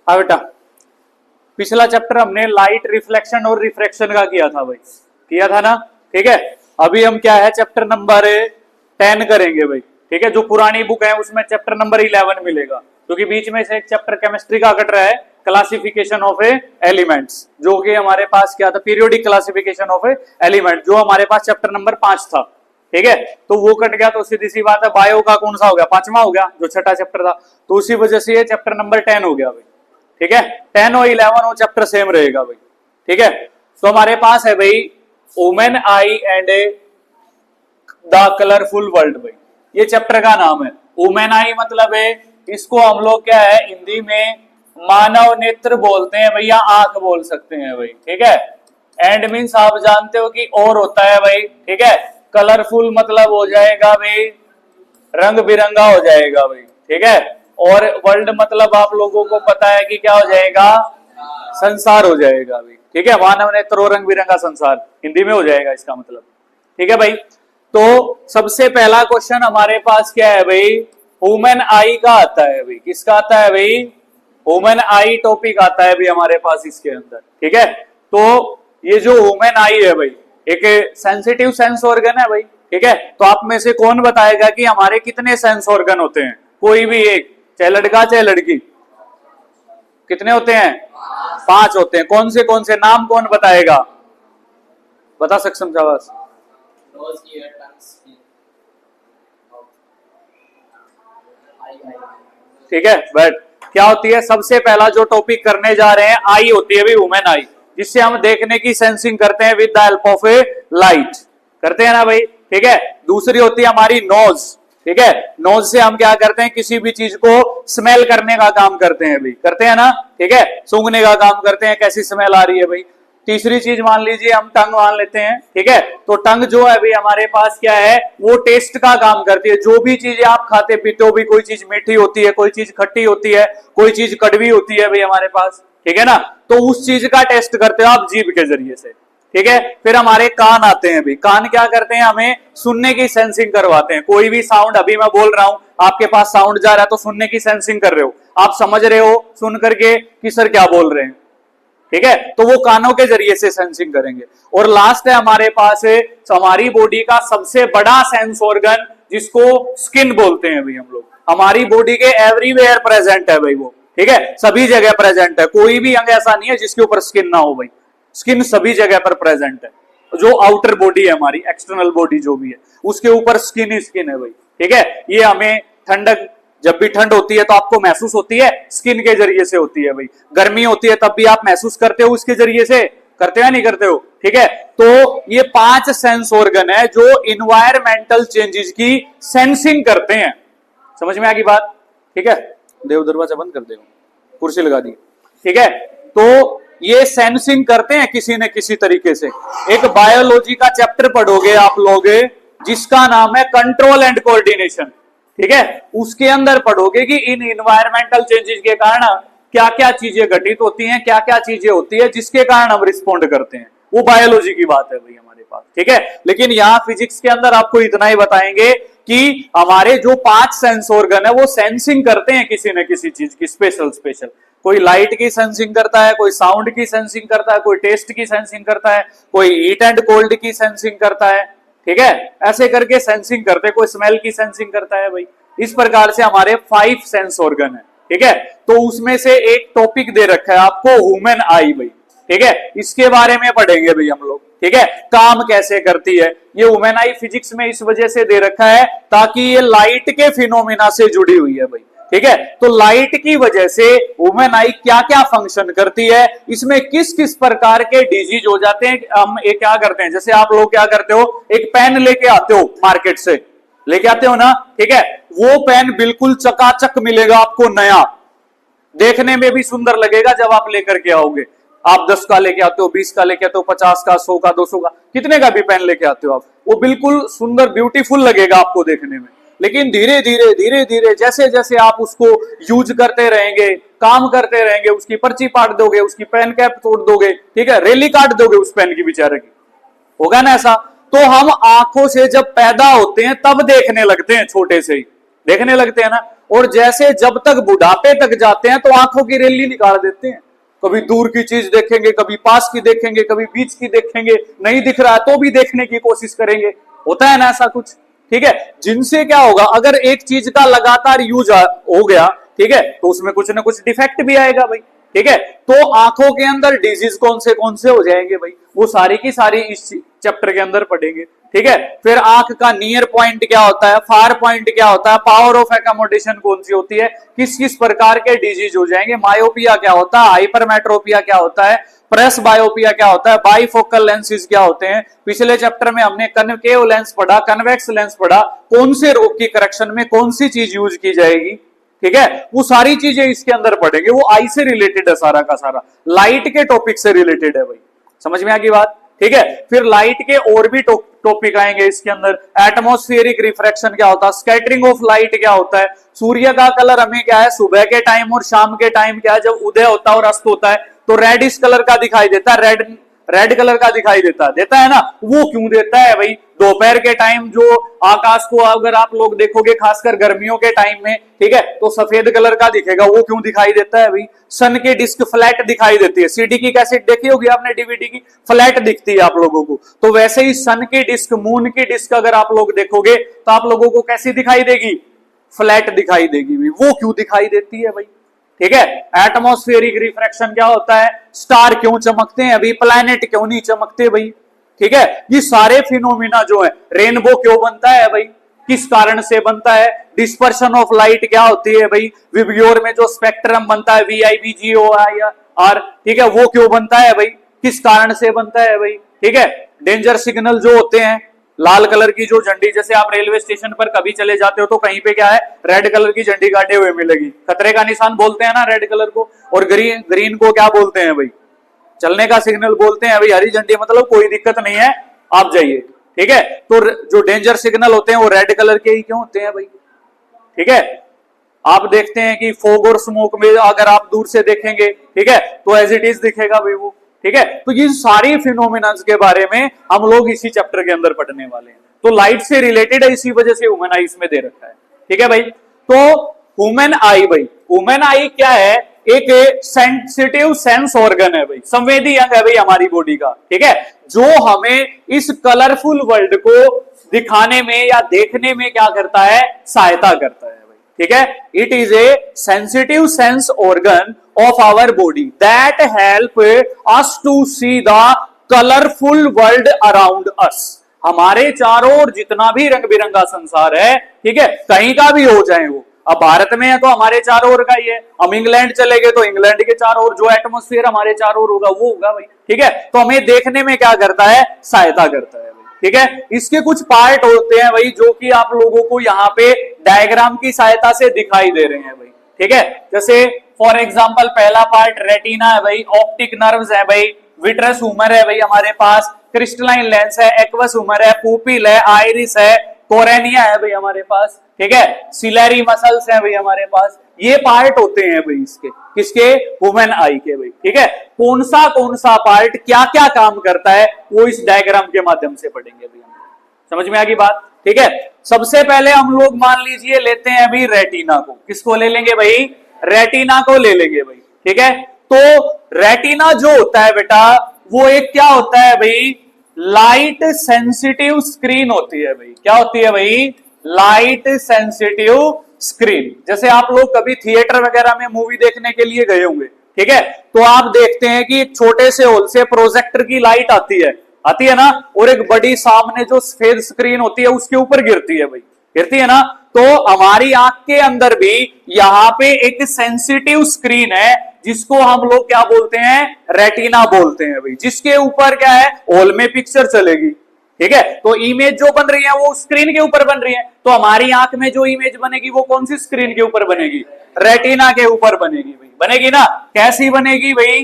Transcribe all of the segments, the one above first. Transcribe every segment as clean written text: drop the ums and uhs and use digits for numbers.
हाँ बेटा, पिछला चैप्टर हमने लाइट रिफ्लेक्शन और रिफ्रैक्शन का किया था भाई, किया था ना। ठीक है, अभी हम क्या है चैप्टर नंबर 10 करेंगे भाई। ठीक है, जो पुरानी बुक है उसमें चैप्टर नंबर 11 मिलेगा, क्योंकि बीच में से एक चैप्टर केमिस्ट्री का कट रहा है, क्लासिफिकेशन ऑफ एलिमेंट्स, जो कि हमारे पास क्या था, पीरियोडिक क्लासिफिकेशन ऑफ एलिमेंट, जो हमारे पास चैप्टर नंबर 5 था। ठीक है, तो वो कट गया, तो सीधी सी बात है बायो का कौन सा हो गया, 5वां हो गया, जो छठा चैप्टर था, तो उसी वजह से ये चैप्टर नंबर 10 हो गया भाई। ठीक है, 10 और 11 वो चैप्टर सेम रहेगा भाई। ठीक है, तो हमारे पास है भाई women I and the colourful world भाई, ये चैप्टर का नाम है। वुमेन आई मतलब है, इसको हम लोग क्या है हिंदी में मानव नेत्र बोलते हैं भैया, आंख बोल सकते हैं भाई। ठीक है, एंड मीन्स आप जानते हो कि और होता है भाई। ठीक है, कलरफुल मतलब हो जाएगा भाई रंग बिरंगा हो जाएगा भाई। ठीक है, और वर्ल्ड मतलब आप लोगों को पता है कि क्या हो जाएगा, संसार हो जाएगा भाई। ठीक है, मानव नेत्र रंग बिरंगा संसार हिंदी में हो जाएगा इसका मतलब। ठीक है भाई, तो सबसे पहला क्वेश्चन हमारे पास क्या है भाई, वुमेन आई का आता है भाई। किसका आता है भाई, वुमेन आई टॉपिक आता है भाई हमारे पास इसके अंदर। ठीक है, तो ये जो वुमेन आई है भाई एक सेंसिटिव सेंस ऑर्गन है भाई। ठीक है, तो आप में से कौन बताएगा कि हमारे कितने सेंस ऑर्गन होते हैं, कोई भी एक, चाहे लड़का चाहे लड़की, कितने होते हैं, 5 होते हैं। कौन से नाम कौन बताएगा, बता सक्षम शाबाश। ठीक है, बट क्या होती है, सबसे पहला जो टॉपिक करने जा रहे हैं आई होती है भाई, वुमेन आई, जिससे हम देखने की सेंसिंग करते हैं with the help of A light, करते हैं ना भाई। ठीक है, दूसरी होती है हमारी नोज। ठीक है, नोज से हम क्या करते हैं, किसी भी चीज को स्मेल करने का काम करते हैं भाई, करते हैं ना। ठीक है, सूंघने का काम करते हैं, कैसी स्मेल आ रही है भाई। तीसरी चीज मान लीजिए हम टंग मान लेते हैं। ठीक है, तो टंग जो है भाई हमारे पास क्या है, वो टेस्ट का काम करती है। जो भी चीजें आप खाते पीते हो भी, कोई चीज मीठी होती है, कोई चीज खट्टी होती है, कोई चीज कड़वी होती है भाई हमारे पास। ठीक है ना, तो उस चीज का टेस्ट करते हो आप जीभ के जरिए से। ठीक है, फिर हमारे कान आते हैं भाई, कान क्या करते हैं, हमें सुनने की सेंसिंग करवाते हैं। कोई भी साउंड, अभी मैं बोल रहा हूं आपके पास साउंड जा रहा है, तो सुनने की सेंसिंग कर रहे हो, आप समझ रहे हो सुन करके कि सर क्या बोल रहे हैं। ठीक है, तो वो कानों के जरिए से सेंसिंग करेंगे। और लास्ट है हमारे पास है हमारी बॉडी का सबसे बड़ा सेंस ऑर्गन, जिसको स्किन बोलते हैं भाई हम लोग। हमारी बॉडी के एवरीवेयर प्रेजेंट है भाई वो। ठीक है, सभी जगह प्रेजेंट है, कोई भी अंग ऐसा नहीं है जिसके ऊपर स्किन ना हो भाई, स्किन सभी जगह पर प्रेजेंट है। जो आउटर बॉडी है हमारी, एक्सटर्नल बॉडी जो भी है, उसके ऊपर स्किन ही स्किन है भाई। ठीक है, ये हमें ठंडक, जब भी ठंड होती है तो आपको महसूस होती है, स्किन के जरिए से होती है भाई। गर्मी होती है तब भी आप महसूस करते हो उसके जरिए से, करते हो नहीं करते हो। ठीक है, तो ये 5 सेंस ऑर्गन है जो इन्वायरमेंटल चेंजेस की सेंसिंग करते हैं। समझ में आ गई बात। ठीक है, देव दरवाजा बंद कर दे, कुर्सी लगा दी। ठीक है, तो ये सेंसिंग करते हैं किसी न किसी तरीके से। एक बायोलॉजी का चैप्टर पढ़ोगे आप लोग, जिसका नाम है कंट्रोल एंड कोऑर्डिनेशन। ठीक है, उसके अंदर पढ़ोगे कि इन इन्वायरमेंटल चेंजेस के कारण क्या क्या चीजें घटित होती हैं, क्या क्या चीजें होती है जिसके कारण हम रिस्पॉन्ड करते हैं। वो बायोलॉजी की बात है भाई हमारे पास। ठीक है, लेकिन यहाँ फिजिक्स के अंदर आपको इतना ही बताएंगे कि हमारे जो 5 सेंस ऑर्गन है वो सेंसिंग करते हैं किसी न किसी चीज की, स्पेशल। कोई लाइट की सेंसिंग करता है, कोई साउंड की सेंसिंग करता है, कोई टेस्ट की सेंसिंग करता है, कोई हीट एंड कोल्ड की सेंसिंग करता है। ठीक है, ऐसे करके सेंसिंग करते हैं, कोई स्मेल की सेंसिंग करता है भाई। इस प्रकार से हमारे 5 सेंस ऑर्गन है। ठीक है, तो उसमें से एक टॉपिक दे रखा है आपको वुमेन आई भाई। ठीक है, इसके बारे में पढ़ेंगे भाई हम लोग। ठीक है, काम कैसे करती है ये वुमेन आई, फिजिक्स में इस वजह से दे रखा है ताकि ये लाइट के फिनोमिना से जुड़ी हुई है भाई। ठीक है, तो लाइट की वजह से वुमेन आई क्या क्या फंक्शन करती है, इसमें किस किस प्रकार के डिजीज हो जाते हैं। हम ये क्या करते हैं, जैसे आप लोग क्या करते हो, एक पेन लेके आते हो मार्केट से, लेके आते हो ना। ठीक है, वो पेन बिल्कुल चकाचक मिलेगा आपको, नया, देखने में भी सुंदर लगेगा जब आप लेकर के आओगे। आप 10 का लेके आते हो, 20 का लेके आते हो, 50 का, 100 का, 200 का, कितने का भी पेन लेके आते हो आप, वो बिल्कुल सुंदर ब्यूटीफुल लगेगा आपको देखने में। लेकिन धीरे धीरे जैसे जैसे आप उसको यूज करते रहेंगे, काम करते रहेंगे, उसकी पर्ची पाट दोगे, उसकी पेन कैप तोड़ दोगे, ठीक है, रेली काट दोगे उस पेन की बेचारे की, होगा ना ऐसा। तो हम आंखों से जब पैदा होते हैं तब देखने लगते हैं, छोटे से ही देखने लगते हैं ना। और जैसे जब तक बुढ़ापे तक जाते हैं तो आंखों की रेली निकाल देते हैं, कभी दूर की चीज देखेंगे, कभी पास की देखेंगे, कभी बीच की देखेंगे, नहीं दिख रहा है तो भी देखने की कोशिश करेंगे, होता है ना ऐसा कुछ, ठीक है। जिनसे क्या होगा, अगर एक चीज का लगातार यूज हो गया, ठीक है, तो उसमें कुछ ना कुछ डिफेक्ट भी आएगा भाई, ठीक है। तो आंखों के अंदर डिजीज कौन से हो जाएंगे भाई, वो सारी की सारी इस चैप्टर के अंदर पढ़ेंगे, ठीक है। फिर आंख का नियर पॉइंट क्या होता है, फार पॉइंट क्या होता है, पावर ऑफ एकोमोडेशन कौन सी होती है, किस किस प्रकार के डिजीज हो जाएंगे, मायोपिया क्या होता है, हाइपरमेट्रोपिया क्या होता है, प्रेस बायोपिया क्या होता है, बाइफोकल लेंसेज क्या होते हैं। पिछले चैप्टर में हमने कनकेव लेंस पढ़ा, कन्वेक्स लेंस पढ़ा, कौन से रोग की करेक्शन में कौन सी चीज यूज की जाएगी, ठीक है, वो सारी चीजें इसके अंदर पढ़ेंगे। वो आई से रिलेटेड है सारा का सारा, लाइट के टॉपिक से रिलेटेड है भाई, समझ में आ गई बात, ठीक है। फिर लाइट के और भी टॉपिक आएंगे इसके अंदर, एटमॉस्फेरिक रिफ्रैक्शन क्या होता है, स्कैटरिंग ऑफ लाइट क्या होता है, सूर्य का कलर हमें क्या है, सुबह के टाइम और शाम के टाइम क्या है, जब उदय होता है और अस्त होता है तो रेडिश कलर का दिखाई देता है, रेड कलर का दिखाई देता है ना। वो क्यों देता है भाई, दोपहर के टाइम जो आकाश को अगर आप लोग देखोगे, खासकर गर्मियों के टाइम में, ठीक है, तो सफेद कलर का दिखेगा, वो क्यों दिखाई देता है भाई, सन की डिस्क फ्लैट दिखाई देती है, सीडी की कैसेट देखी होगी आपने, डीवीडी की, फ्लैट दिखती है आप लोगों को, तो वैसे ही सन की डिस्क, मून की डिस्क अगर आप लोग देखोगे तो आप लोगों को कैसी दिखाई देगी, फ्लैट दिखाई देगी भाई। वो क्यों दिखाई देती है भाई, ठीक है। एटमॉस्फेरिक रिफ्रैक्शन क्या होता है, स्टार क्यों चमकते हैं अभी, प्लैनेट क्यों नहीं चमकते भाई, ठीक है। ये सारे फिनोमिना जो है, रेनबो क्यों बनता है भाई, किस कारण से बनता है, डिस्पर्शन ऑफ लाइट क्या होती है भाई, विबग्योर में जो स्पेक्ट्रम बनता है VIBGOIR, ठीक है, वो क्यों बनता है भाई, किस कारण से बनता है भाई, ठीक है। डेंजर सिग्नल जो होते हैं, लाल कलर की जो झंडी, जैसे आप रेलवे स्टेशन पर कभी चले जाते हो तो कहीं पे क्या है, रेड कलर की झंडी काटे हुए मिलेगी, खतरे का निशान बोलते हैं ना रेड कलर को, और ग्रीन को क्या बोलते हैं भाई, चलने का सिग्नल बोलते हैं भाई, हरी झंडी मतलब कोई दिक्कत नहीं है आप जाइए, ठीक है। तो जो डेंजर सिग्नल होते हैं वो रेड कलर के ही क्यों होते हैं भाई, ठीक है। आप देखते हैं कि फॉग और स्मोक में अगर आप दूर से देखेंगे, ठीक है, तो एज इट इज दिखेगा भाई वो, ठीक है। तो ये सारी फिनोमिनन्स के बारे में हम लोग इसी चैप्टर के अंदर पढ़ने वाले हैं, तो लाइट से रिलेटेड है, इसी वजह से ह्यूमन आई इसमें दे रखा है, ठीक है भाई। तो ह्यूमन आई भाई, ह्यूमन आई क्या है, एक सेंसिटिव सेंस ऑर्गन है भाई, संवेदी अंग है भाई हमारी बॉडी का, ठीक है, जो हमें इस कलरफुल वर्ल्ड को दिखाने में या देखने में क्या करता है, सहायता करता है भाई, ठीक है। It is A sensitive sense organ of our body that help us to see the colorful world around us। हमारे चारों ओर जितना भी रंग बिरंगा संसार है, ठीक है, कहीं का भी हो जाए वो, अब भारत में है तो हमारे चारों ओर का ही है, हम इंग्लैंड चले गए तो इंग्लैंड के चारों ओर जो एटमॉस्फेयर हमारे चारों ओर होगा वो होगा भाई, ठीक है। तो हमें देखने में क्या करता है, सहायता करता है भाई, ठीक है। इसके कुछ पार्ट होते हैं भाई जो कि आप लोगों को यहाँ पे डायग्राम की सहायता से दिखाई दे रहे हैं भाई, ठीक है। जैसे फॉर एग्जाम्पल पहला पार्ट रेटिना है भाई, ऑप्टिक नर्व्स है भाई, विट्रस ह्यूमर है भाई हमारे पास, क्रिस्टलाइन लेंस है, एक्वस ह्यूमर है, पुपिल है, आइरिस है, कोरेनिया है भाई हमारे पास, ठीक है, सिलेरी मसल्स है भाई हमारे पास। ये पार्ट होते हैं भाई इसके, किसके, ह्यूमन आई के भाई, ठीक है। कौन सा पार्ट क्या क्या काम करता है वो इस डायग्राम के माध्यम से पढ़ेंगे भाई, समझ में आ गई बात, ठीक है। सबसे पहले हम लोग मान लीजिए लेते हैं अभी रेटिना को, किसको ले लेंगे भाई, रेटिना को ले लेंगे भाई, ठीक है। तो रेटिना जो होता है बेटा, वो एक क्या होता है भाई, लाइट सेंसिटिव स्क्रीन होती है भाई, क्या होती है भाई, लाइट सेंसिटिव स्क्रीन। जैसे आप लोग कभी थिएटर वगैरह में मूवी देखने के लिए गए होंगे, ठीक है, तो आप देखते हैं कि एक छोटे से होल से प्रोजेक्टर की लाइट आती है ना, और एक बड़ी सामने जो सफेद स्क्रीन होती है उसके ऊपर गिरती है भाई, गिरती है ना। तो हमारी आंख के अंदर भी यहाँ पे एक सेंसिटिव स्क्रीन है जिसको हम लोग क्या बोलते हैं, रेटिना बोलते हैं भाई, जिसके ऊपर क्या है, हॉल में पिक्चर चलेगी, ठीक है। तो इमेज जो बन रही है वो स्क्रीन के ऊपर बन रही है, तो हमारी आंख में जो इमेज बनेगी वो कौन सी स्क्रीन के ऊपर बनेगी, रेटिना के ऊपर बनेगी भाई, बनेगी ना। कैसी बनेगी भाई,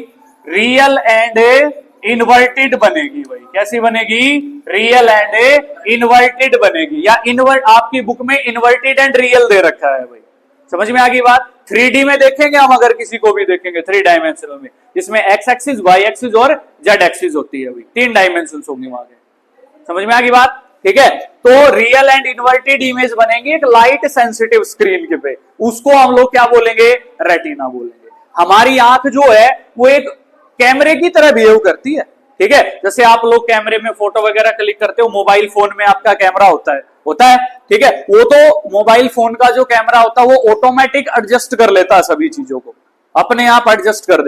रियल एंड इन्वर्टेड बनेगी भाई, कैसी बनेगी, रियल एंड इन्वर्टेड बनेगी, या इन्वर्ट, आपकी बुक में इन्वर्टेड एंड रियल दे रखा है भाई, समझ में आ गई बात। 3D में देखेंगे हम, अगर किसी को भी देखेंगे 3 डायमेंशनल में, जिसमें एक्स एक्सिस, वाई एक्सिस और जेड एक्सिस होती है भाई, 3 डायमेंशन होंगे वहां के, समझ में आ गई बात, ठीक है। तो रियल एंड इन्वर्टेड इमेज बनेंगे एक लाइट सेंसिटिव स्क्रीन के पे, उसको हम लोग क्या बोलेंगे, रेटिना बोलेंगे। हमारी आंख जो है वो एक कैमरे की तरह बिहेव करती है, ठीक है। जैसे आप लोग कैमरे में फोटो वगैरह क्लिक करते हो, मोबाइल फोन में आपका कैमरा होता है, ठीक है। वो तो मोबाइल फोन का जो कैमरा होता है वो ऑटोमेटिक एडजस्ट कर लेता है, सभी चीजों को अपने आप एडजस्ट कर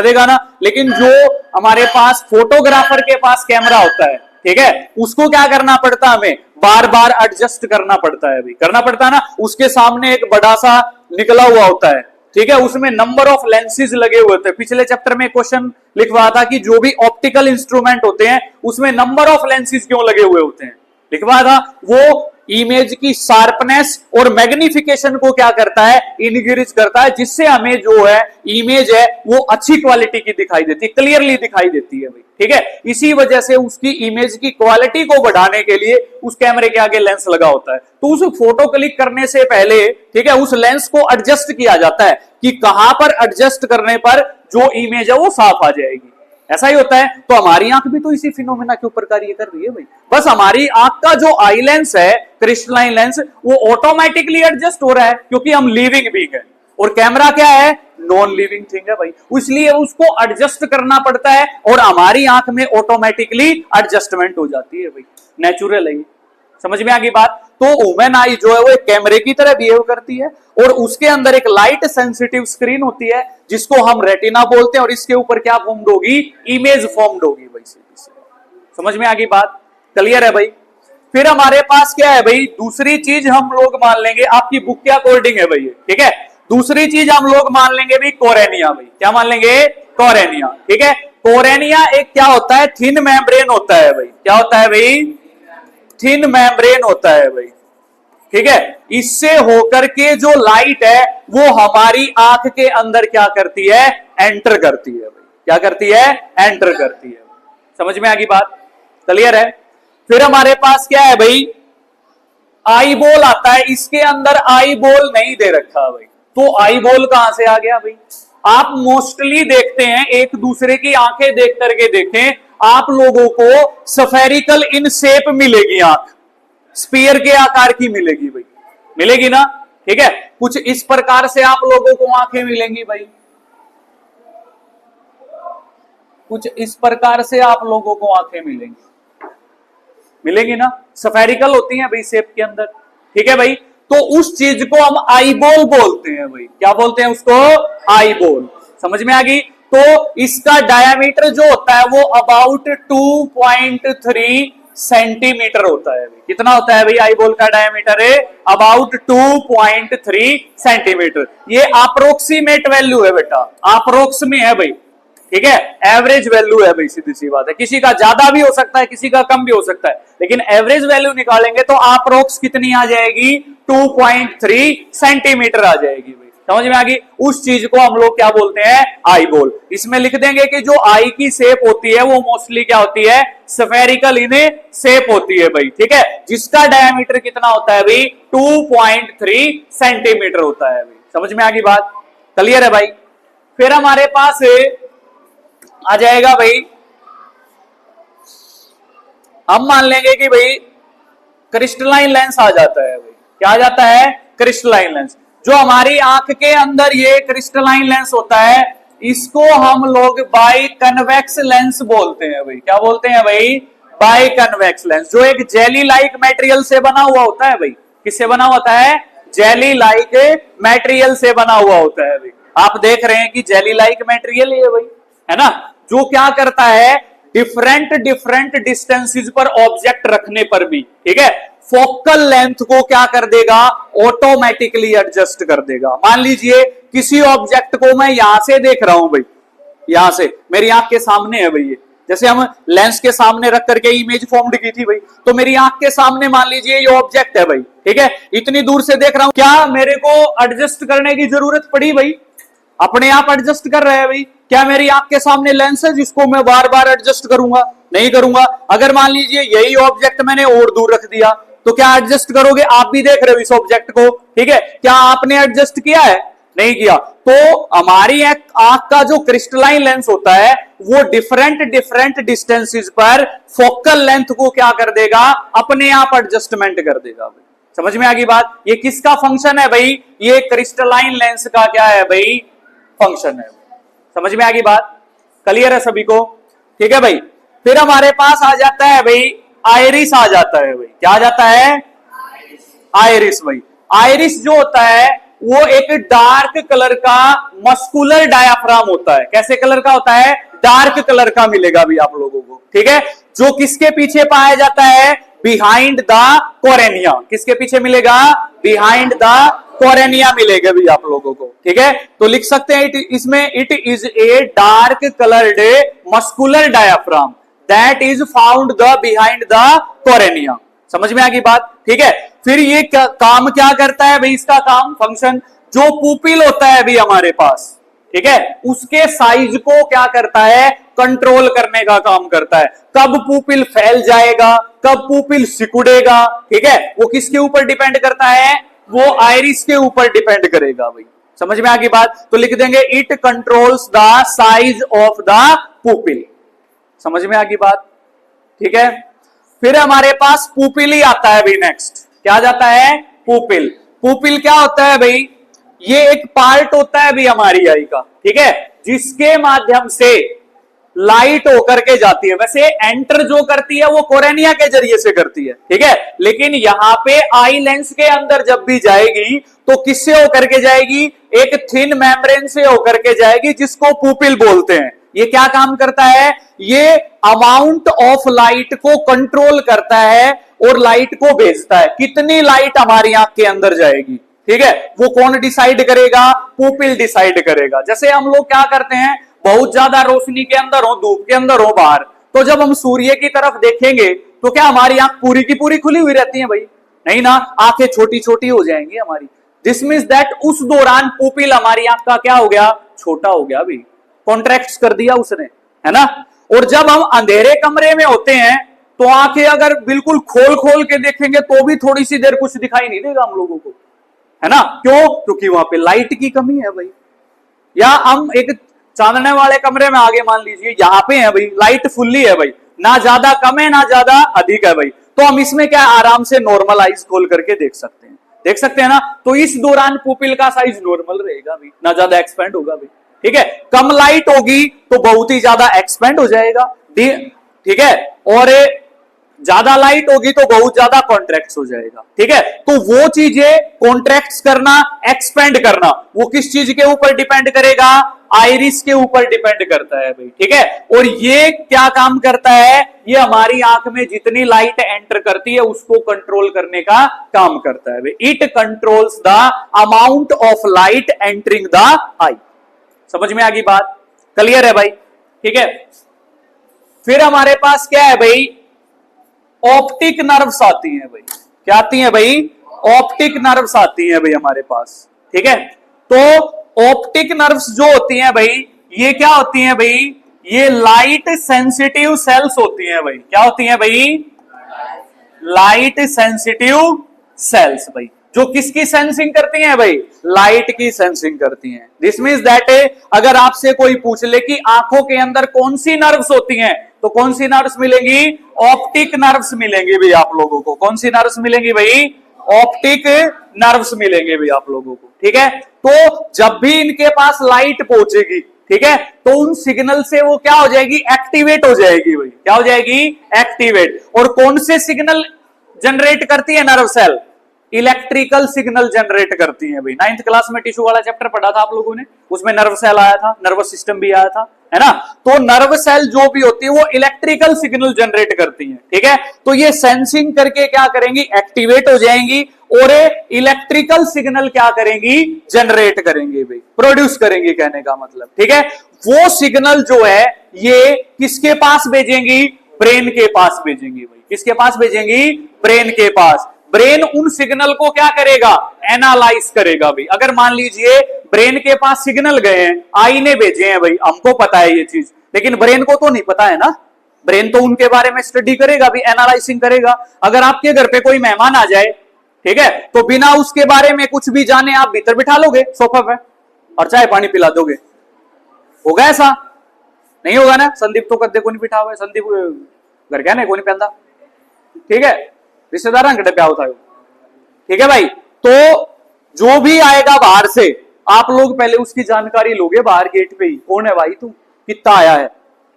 देगा ना। लेकिन जो हमारे पास फोटोग्राफर के पास कैमरा होता है, ठीक है, उसको क्या करना पड़ता है, हमें बार बार एडजस्ट करना पड़ता है, करना पड़ता है ना। उसके सामने एक बड़ा सा निकला हुआ होता है, ठीक है, उसमें नंबर ऑफ लेंसेज लगे हुए होते हैं। पिछले चैप्टर में क्वेश्चन लिखवा था कि जो भी ऑप्टिकल इंस्ट्रूमेंट होते हैं उसमें नंबर ऑफ लेंसेज क्यों लगे हुए होते हैं, लिखवा था। वो इमेज की शार्पनेस और मैग्निफिकेशन को क्या करता है, इंक्रीज करता है, जिससे हमें जो है इमेज है वो अच्छी क्वालिटी की दिखाई देती है, क्लियरली दिखाई देती है भाई, ठीक है। इसी वजह से उसकी इमेज की क्वालिटी को बढ़ाने के लिए उस कैमरे के आगे लेंस लगा होता है। तो उस फोटो क्लिक करने से पहले, ठीक है, उस लेंस को एडजस्ट किया जाता है कि कहां पर एडजस्ट करने पर जो इमेज है वो साफ आ जाएगी, ऐसा ही होता है। तो हमारी आंख भी तो इसी फिनोमेना के ऊपर कार्य कर रही है भाई। बस हमारी आंख का जो आई लेंस है, क्रिस्टलाइन लेंस, वो ऑटोमेटिकली एडजस्ट हो रहा है क्योंकि हम लिविंग बीइंग है, और कैमरा क्या है, नॉन लिविंग थिंग है भाई, इसलिए उसको एडजस्ट करना पड़ता है और हमारी आंख में ऑटोमेटिकली एडजस्टमेंट हो जाती है भाई, नेचुरल है। समझ में आ गई बात। तो वुमेन आई जो है वो एक कैमरे की तरह बिहेव करती है और उसके अंदर एक लाइट सेंसिटिव स्क्रीन होती है जिसको हम रेटिना बोलते हैं, और इसके ऊपर क्या फॉर्म्ड होगी, इमेज फॉर्म्ड होगी भाई। समझ में आ गई बात, क्लियर है भाई। फिर हमारे पास क्या है भाई, दूसरी चीज हम लोग मान लेंगे, आपकी बुक के अकॉर्डिंग है भाई, ठीक है। दूसरी चीज हम लोग मान लेंगे भाई कोरेनिया भाई, क्या मान लेंगे, कोरेनिया, ठीक है। कोरेनिया एक क्या होता है, थिन मेम्ब्रेन होता है भाई, क्या होता है भाई, थिन मेम्ब्रेन होता है भाई, ठीक है। इससे होकर के जो लाइट है वो हमारी आंख के अंदर क्या करती है, एंटर करती है भाई, क्या करती है, एंटर करती है। समझ में आ गई बात, क्लियर है। फिर हमारे पास क्या है भाई, आई बॉल आता है, इसके अंदर आई बॉल नहीं दे रखा भाई, तो आई बॉल कहां से आ गया भाई। आप मोस्टली देखते हैं, एक दूसरे की आंखें देख करके देखें, आप लोगों को सफेरिकल इन शेप मिलेगी आंख, स्पीयर के आकार की मिलेगी भाई, मिलेगी ना, ठीक है। कुछ इस प्रकार से आप लोगों को आंखें मिलेंगी भाई, कुछ इस प्रकार से आप लोगों को आंखें मिलेंगी ना, सफेरिकल होती हैं भाई शेप के अंदर, ठीक है भाई। तो उस चीज को हम आई बॉल बोलते हैं भाई, क्या बोलते हैं उसको, आई बॉल। समझ में आ गई। तो इसका डायामीटर जो होता है वो अबाउट 2.3 सेंटीमीटर होता है। कितना होता है भाई आई बॉल का डायामीटर, है अबाउट 2.3 सेंटीमीटर। ये अप्रोक्सीमेट वैल्यू है बेटा, अप्रोक्स में है भाई, ठीक है, एवरेज वैल्यू है भाई, सीधी सी बात है। किसी का ज्यादा भी हो सकता है, किसी का कम भी हो सकता है, लेकिन एवरेज वैल्यू निकालेंगे तो अप्रोक्स कितनी आ जाएगी, 2.3 सेंटीमीटर आ जाएगी भाई। समझ में आ गई। उस चीज को हम लोग क्या बोलते हैं, आई बॉल। इसमें लिख देंगे कि जो आई की शेप होती है वो मोस्टली क्या होती है, स्फेरिकल इन शेप होती है भाई, ठीक है, जिसका डायमीटर कितना होता है भाई, 2.3 सेंटीमीटर होता है भाई। समझ में आ गई बात, क्लियर है भाई। फिर हमारे पास आ जाएगा भाई, हम मान लेंगे कि भाई क्रिस्टलाइन लेंस आ जाता है भाई, क्या आ जाता है, क्रिस्टलाइन लेंस। जो हमारी आंख के अंदर ये क्रिस्टलाइन लेंस होता है, इसको हम लोग बाई कन्वेक्स लेंस बोलते हैं भाई, क्या बोलते हैं भाई, बाई कन्वेक्स लेंस, जो एक जेली लाइक मटेरियल से बना हुआ होता है भाई। किससे बना हुआ होता है, जेली लाइक मटेरियल से बना हुआ होता है भाई। आप देख रहे हैं कि जेली लाइक मटेरियल है भाई, है ना, जो क्या करता है, डिफरेंट डिस्टेंसेस पर ऑब्जेक्ट रखने पर भी, ठीक है, फोकल लेंथ को क्या कर देगा, ऑटोमेटिकली एडजस्ट कर देगा। मान लीजिए किसी ऑब्जेक्ट को मैं यहां से देख रहा हूं भाई, यहां से मेरी आंख के सामने है भाई, ये जैसे हम लेंस के सामने रख करके इमेज फॉर्म्ड की थी भाई, तो मेरी आंख के सामने मान लीजिए ये ऑब्जेक्ट है भाई, ठीक है, इतनी दूर से देख रहा हूं, क्या मेरे को एडजस्ट करने की जरूरत पड़ी भाई, अपने आप एडजस्ट कर रहे हैं भाई। क्या मेरी आंख के सामने लेंस है जिसको मैं बार बार एडजस्ट करूंगा, नहीं करूंगा। अगर मान लीजिए यही ऑब्जेक्ट मैंने और दूर रख दिया तो क्या एडजस्ट करोगे, आप भी देख रहे हो इस ऑब्जेक्ट को, ठीक है, क्या आपने एडजस्ट किया है, नहीं किया। तो हमारी आंख का जो क्रिस्टलाइन लेंस होता है वो डिफरेंट डिफरेंट डिस्टेंसेस पर फोकल लेंथ को क्या कर देगा, अपने आप एडजस्टमेंट कर देगा भाई। समझ में आ गई बात? ये किसका फंक्शन है भाई? ये क्रिस्टलाइन लेंस का क्या है भाई? फंक्शन है। समझ में आ गई बात? क्लियर है सभी को? ठीक है भाई। फिर हमारे पास आ जाता है भाई आइरिस आ जाता है भाई। क्या आ जाता है? आइरिस भाई। आइरिस जो होता है वो एक डार्क कलर का मस्कुलर डायाफ्राम होता है। कैसे कलर का होता है? डार्क कलर का मिलेगा भी आप लोगों को। ठीक है, जो किसके पीछे पाया जाता है? Behind the cornea. किसके पीछे मिलेगा? बिहाइंड द कोरेनिया मिलेगा भी आप लोगों को। ठीक है, तो लिख सकते हैं इसमें it is a dark coloured muscular diaphragm that is found the behind the cornea. समझ में आ गई बात? ठीक है, फिर ये काम क्या करता है भाई? इसका काम फंक्शन, जो पुपिल होता है भाई हमारे पास, ठीक है, उसके साइज को क्या करता है? कंट्रोल करने का काम करता है। कब पुपिल फैल जाएगा, कब पुपिल सिकुड़ेगा, ठीक है, वो किसके ऊपर डिपेंड करता है? वो आइरिस के ऊपर डिपेंड करेगा भाई। समझ में आ गई बात? तो लिख देंगे it controls the size of the pupil. समझ में आ गई बात? ठीक है, फिर हमारे पास पुपिल ही आता है भाई। नेक्स्ट क्या जाता है? पुपिल। पुपिल क्या होता है भाई? ये एक पार्ट होता है भी हमारी आई का, ठीक है, जिसके माध्यम से लाइट होकर के जाती है। वैसे एंटर जो करती है वो कोरेनिया के जरिए से करती है, ठीक है, लेकिन यहां पे आई लेंस के अंदर जब भी जाएगी तो किससे होकर के जाएगी? एक थिन मेम्ब्रेन से होकर के जाएगी, जिसको पुपिल बोलते हैं। ये क्या काम करता है? ये अमाउंट ऑफ लाइट को कंट्रोल करता है और लाइट को भेजता है। कितनी लाइट हमारी आंख के अंदर जाएगी, ठीक है, वो कौन डिसाइड करेगा? पुपिल डिसाइड करेगा। जैसे हम लोग क्या करते हैं, बहुत ज्यादा रोशनी के अंदर हो, धूप के अंदर हो बाहर, तो जब हम सूर्य की तरफ देखेंगे तो क्या हमारी आंख पूरी की पूरी खुली हुई रहती है भाई? नहीं ना, आंखें छोटी छोटी हो जाएंगी हमारी। दिस मीन्स दैट उस दौरान पुपिल हमारी आंख का क्या हो गया? छोटा हो गया भाई, कॉन्ट्रैक्ट कर दिया उसने, है ना। और जब हम अंधेरे कमरे में होते हैं तो आंखें अगर बिल्कुल खोल खोल के देखेंगे तो भी थोड़ी सी देर कुछ दिखाई नहीं देगा हम लोगों को, है ना। क्यों? क्योंकि वहां पे लाइट की कमी है भाई। या हम एक चांदने वाले कमरे में आगे मान लीजिए, यहां पे है भाई, लाइट फुल्ली है भाई, ना ज्यादा कम है ना ज्यादा अधिक है भाई, तो हम इसमें क्या आराम से नॉर्मल आइज खोल करके देख सकते हैं, देख सकते हैं ना। तो इस दौरान पुपिल का साइज नॉर्मल रहेगा भाई, ना ज्यादा एक्सपेंड होगा भाई, ठीक है। कम लाइट होगी तो बहुत ही ज्यादा एक्सपेंड हो जाएगा, ठीक है, और ज्यादा लाइट होगी तो बहुत ज्यादा कॉन्ट्रैक्ट हो जाएगा, ठीक है। तो वो चीजें कॉन्ट्रैक्ट करना, एक्सपेंड करना, वो किस चीज के ऊपर डिपेंड करेगा? आइरिस के ऊपर डिपेंड करता है भाई, ठीक है। और ये क्या काम करता है? ये हमारी आंख में जितनी लाइट एंटर करती है उसको कंट्रोल करने का काम करता है भाई। It controls the amount of light entering the eye. समझ में आ गई बात? क्लियर है भाई? ठीक है। फिर हमारे पास क्या है भाई? ऑप्टिक नर्व्स आती हैं भाई। क्या आती हैं भाई? ऑप्टिक नर्व्स आती हैं भाई हमारे पास, ठीक है। तो ऑप्टिक नर्व्स जो होती हैं भाई, ये क्या होती हैं भाई? ये लाइट सेंसिटिव सेल्स होती हैं भाई। क्या होती हैं भाई? लाइट सेंसिटिव सेल्स भाई, जो किसकी सेंसिंग करती हैं भाई? लाइट की सेंसिंग करती हैं। दिस मीन्स दैट अगर आपसे कोई पूछ ले कि आंखों के अंदर कौन सी नर्व्स होती हैं, तो कौन सी नर्व्स मिलेंगी? ऑप्टिक नर्व्स मिलेंगी भाई आप लोगों को। कौन सी नर्व्स मिलेंगी भाई? ऑप्टिक नर्व्स मिलेंगे भाई आप लोगों को, ठीक है। तो जब भी इनके पास लाइट पहुंचेगी, ठीक है, तो उन सिग्नल से वो क्या हो जाएगी? एक्टिवेट हो जाएगी भाई। क्या हो जाएगी? एक्टिवेट। और कौन से सिग्नल जनरेट करती है nerve cell? Electrical signal generate करती है भाई। 9th क्लास में टिश्यू वाला चैप्टर पढ़ा था आप लोगों ने, उसमें नर्व सेल आया था, नर्वस सिस्टम भी आया था, है ना। तो नर्व सेल जो भी होती है वो इलेक्ट्रिकल सिग्नल जनरेट करती है, ठीक है। तो ये सेंसिंग करके क्या करेंगी? एक्टिवेट हो जाएंगी और इलेक्ट्रिकल सिग्नल क्या करेंगी? जनरेट करेंगी भाई, प्रोड्यूस करेंगी, कहने का मतलब, ठीक है। वो सिग्नल जो है ये किसके पास भेजेंगी? ब्रेन के पास भेजेंगी भाई। किसके पास भेजेंगी? ब्रेन के पास। ब्रेन उन सिग्नल को क्या करेगा? एनालाइज करेगा भाई। अगर मान लीजिए ब्रेन के पास सिग्नल गए हैं, आई ने भेजे हैं भाई, हमको पता है ये चीज, लेकिन ब्रेन को तो नहीं पता है ना। ब्रेन तो उनके बारे में स्टडी करेगा भी, एनालाइजिंग करेगा। अगर आपके घर पे कोई मेहमान आ जाए, ठीक है, तो बिना उसके बारे में कुछ भी जाने आप भीतर बिठा लोगे सोफा पे और चाय पानी पिला दोगे, होगा ऐसा? नहीं होगा ना। संदीप तो कदे को नहीं बिठा हुआ है, संदीप घर क्या नहीं को नहीं पहनता, ठीक है, रिश्तेदार के डब्बे होता है, ठीक है भाई। तो जो भी आएगा बाहर से, आप लोग पहले उसकी जानकारी लोगे बाहर गेट पे ही, कौन है भाई तू, कितना आया है,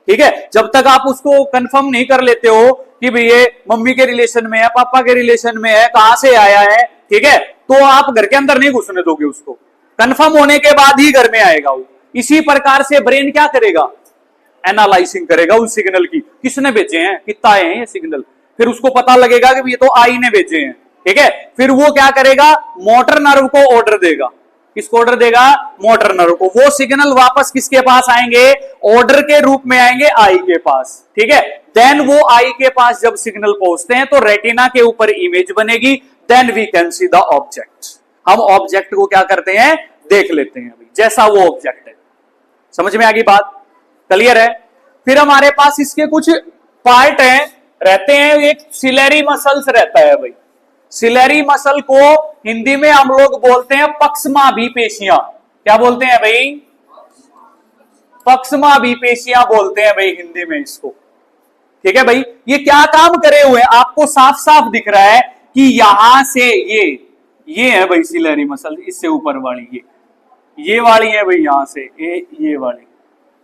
ठीक है। जब तक आप उसको कंफर्म नहीं कर लेते हो कि भाई ये मम्मी के रिलेशन में है, पापा के रिलेशन में है, कहां से आया है, ठीक है, तो आप घर के अंदर नहीं घुसने दोगे उसको। कंफर्म होने के बाद ही घर में आएगा वो। इसी प्रकार से ब्रेन क्या करेगा, एनालाइजिंग करेगा उस सिग्नल की, किसने भेजे हैं, कितना आए हैं ये सिग्नल, फिर उसको पता लगेगा कि ये तो आई ने भेजे हैं, ठीक है। फिर वो क्या करेगा, मोटर नर्व को ऑर्डर देगा, किसको ऑर्डर देगा, मोटर नर्व को। वो सिग्नल वापस किसके पास आएंगे, ऑर्डर के रूप में आएंगे आई के पास, ठीक है। देन वो आई के पास जब सिग्नल पहुंचते हैं तो रेटिना के ऊपर इमेज बनेगी, then we can see the object. हम ऑब्जेक्ट को क्या करते हैं, देख लेते हैं अभी, जैसा वो ऑब्जेक्ट है। समझ में आ गई बात, क्लियर है। फिर हमारे पास इसके कुछ पार्ट हैं, रहते हैं, एक सिलेरी मसल्स रहता है भाई। सिलेरी मसल को हिंदी में हम लोग बोलते हैं पक्षमाभिपेशियां। क्या बोलते हैं भाई, पक्षमाभिपेशियां बोलते हैं भाई हिंदी में इसको, ठीक है भाई। ये क्या काम करे हुए हैं, आपको साफ साफ दिख रहा है कि यहां से ये है भाई सिलेरी मसल, इससे ऊपर वाली ये वाली है भाई, यहां से ये वाली,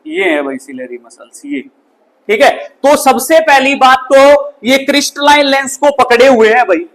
ये है भाई सिलेरी मसल्स, ये, ठीक है। तो सबसे पहली बात तो ये क्रिस्टलाइन लेंस को पकड़े हुए हैं भाई,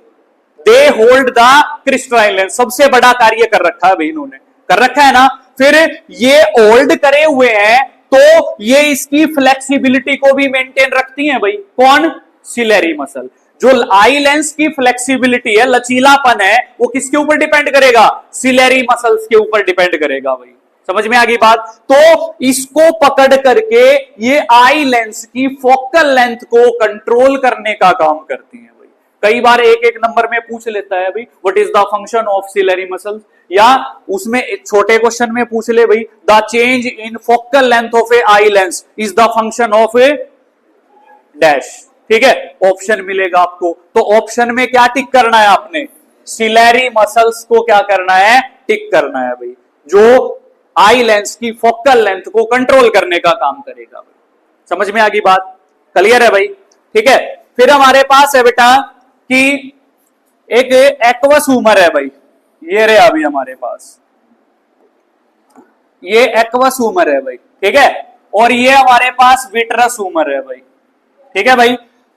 they hold the crystalline lens, सबसे बड़ा कार्य कर रखा है भाई इन्होंने, कर रखा है ना। फिर ये होल्ड करे हुए हैं तो ये इसकी फ्लेक्सिबिलिटी को भी मेंटेन रखती हैं भाई, कौन, सिलेरी मसल। जो आई लेंस की फ्लेक्सिबिलिटी है, लचीलापन है, वो किसके ऊपर डिपेंड करेगा, सिलेरी मसल्स के ऊपर डिपेंड करेगा भाई। समझ में आ गई बात। तो इसको पकड़ करके ये आई लेंस की फोकल लेंथ को कंट्रोल करने का काम करती है भाई। कई बार एक एक नंबर में पूछ लेता है भाई, what is the function of ciliary muscles, या उसमें छोटे क्वेश्चन में पूछ ले भाई, the change in focal length of a eye lens is the function of a dash, ठीक है, ऑप्शन मिलेगा आपको। तो ऑप्शन में क्या टिक करना है आपने, सिलेरी मसल्स को क्या करना है, टिक करना है भाई, जो आई लेंस की फोकल लेंथ को कंट्रोल करने का काम करेगा भाई। समझ में आ गई बात, क्लियर है भाई, ठीक है। फिर हमारे पास है बेटा कि एक एक्वस ह्यूमर है भाई, ये रहे अभी हमारे पास, ये एक्वस ह्यूमर है भाई, ठीक है, और ये हमारे पास विट्रस ह्यूमर है भाई, ठीक है भाई।